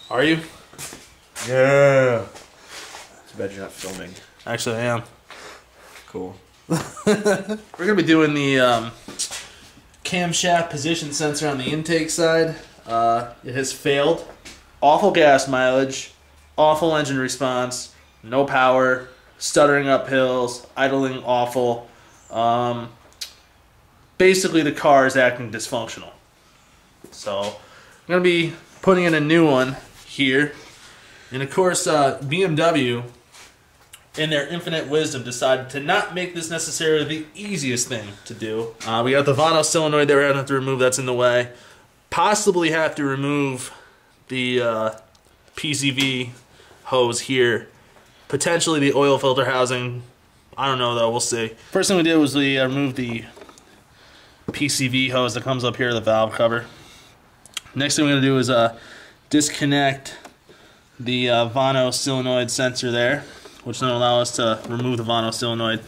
Are you? Yeah. Too bad you're not filming. Actually, I am. Cool. We're gonna be doing the camshaft position sensor on the intake side. It has failed. Awful gas mileage, awful engine response, no power, stuttering up hills, idling awful. Basically, the car is acting dysfunctional. So, I'm gonna be putting in a new one here, and of course, BMW, in their infinite wisdom, decided to not make this necessarily the easiest thing to do. We got the Vano solenoid that we're gonna have to remove. That's in the way. Possibly have to remove the PCV hose here. Potentially the oil filter housing. I don't know though. We'll see. First thing we did was we removed the PCV hose that comes up here, the valve cover. Next thing we're gonna do is disconnect the Vano solenoid sensor there, which then will allow us to remove the Vano solenoid.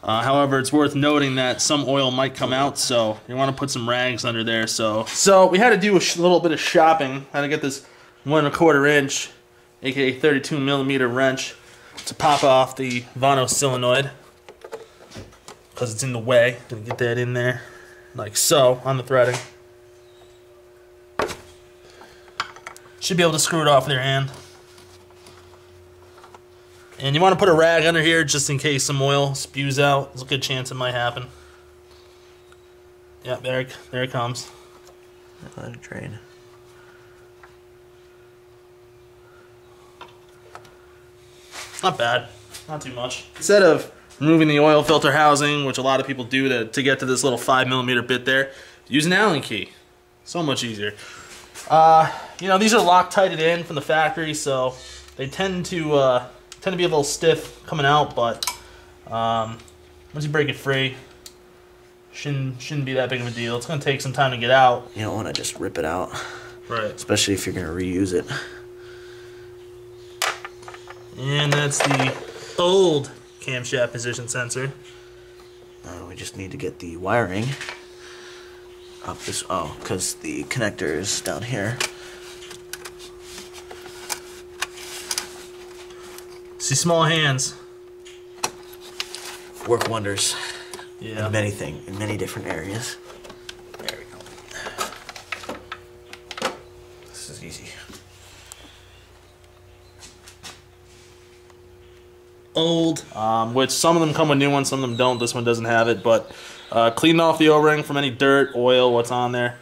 However, it's worth noting that some oil might come out, so you want to put some rags under there. So we had to do a little bit of shopping. Had to get this 1 1/4 inch, aka 32 millimeter wrench, to pop off the Vano solenoid because it's in the way. Gonna get that in there, like so, on the threading. Should be able to screw it off with your hand. And you want to put a rag under here just in case some oil spews out. There's a good chance it might happen. Yeah, there it comes. Let it drain. Not bad. Not too much. Instead of removing the oil filter housing, which a lot of people do to get to this little 5 millimeter bit there, use an Allen key. So much easier. You know, these are Loctited in from the factory, so they tend to be a little stiff coming out, but once you break it free, shouldn't be that big of a deal. It's gonna take some time to get out. You don't want to just rip it out, right? Especially if you're gonna reuse it. And that's the old camshaft position sensor. We just need to get the wiring up this. Oh, because the connector is down here. See, small hands Work wonders. Yeah. In many different areas. There we go. This is easy. Old, which some of them come with new ones, some of them don't. This one doesn't have it, but clean off the O-ring from any dirt, oil, what's on there.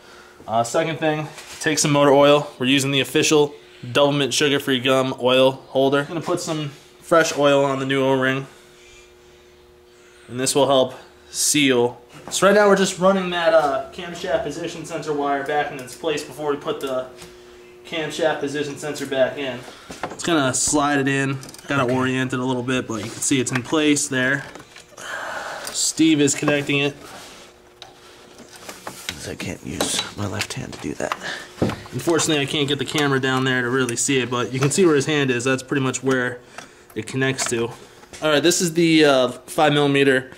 Second thing, take some motor oil. We're using the official Double Mint Sugar-Free Gum oil holder. I'm gonna put some fresh oil on the new O-ring, and this will help seal. So right now we're just running that camshaft position sensor wire back in its place before we put the camshaft position sensor back in. It's gonna slide it in, gotta orient it a little bit, but you can see it's in place there. Steve is connecting it. I can't use my left hand to do that. Unfortunately, I can't get the camera down there to really see it, but you can see where his hand is. That's pretty much where it connects to. Alright, this is the 5 millimeter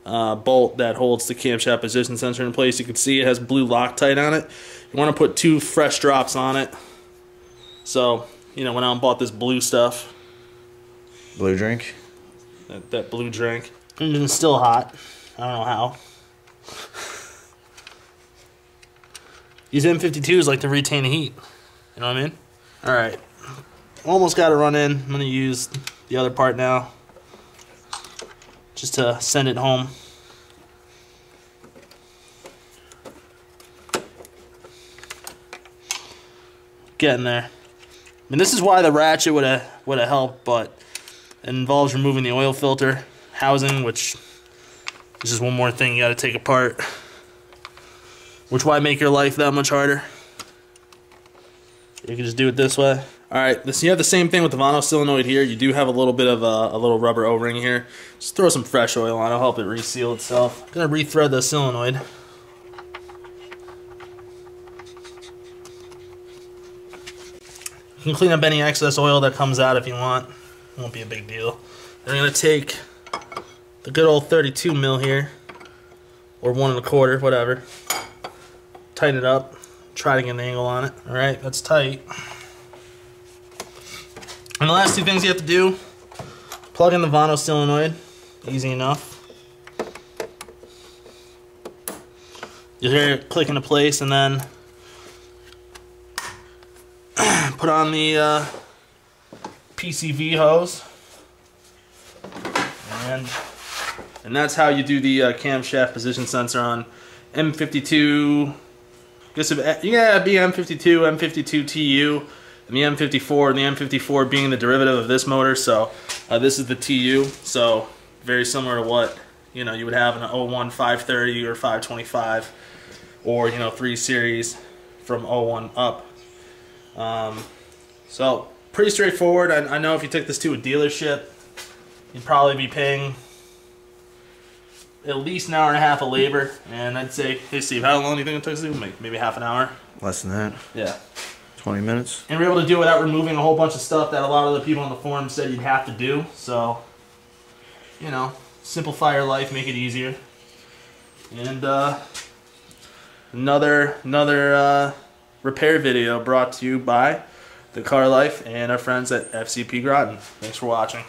bolt that holds the camshaft position sensor in place. You can see it has blue Loctite on it. You want to put 2 fresh drops on it. So, you know, went out and bought this blue stuff. Blue drink? That blue drink. Engine's still hot. I don't know how. These M52s like to retain heat. You know what I mean? Alright. Almost got it run in. I'm going to use the other part now, just to send it home. Getting there. I mean, this is why the ratchet would have helped, but it involves removing the oil filter housing, which is just one more thing you got to take apart. Which why make your life that much harder? You can just do it this way. Alright, you have the same thing with the Vano solenoid here. You do have a little bit of a little rubber O-ring here. Just throw some fresh oil on it, it'll help it reseal itself. I'm gonna rethread the solenoid. You can clean up any excess oil that comes out if you want. It won't be a big deal. Then I'm gonna take the good old 32 mil here, or 1 1/4, whatever. Tighten it up. Try to get an angle on it. Alright, that's tight. And the last two things you have to do, plug in the Vano solenoid. Easy enough. You'll hear it click into place, and then put on the PCV hose. And that's how you do the camshaft position sensor on M52. I guess you gotta be M52, M52 TU, and the M54, and the M54 being the derivative of this motor. So this is the TU. So very similar to what you would have in an 01 530 or 525, or 3 series from 01 up. So pretty straightforward. I know if you took this to a dealership, you'd probably be paying at least an hour and a half of labor, and I'd say, hey Steve, how long do you think it took to do? Maybe half an hour? Less than that. Yeah. 20 minutes. And we're able to do it without removing a whole bunch of stuff that a lot of the people on the forum said you'd have to do. So, simplify your life, make it easier. And another repair video brought to you by The Car Life and our friends at FCP Groton. Thanks for watching.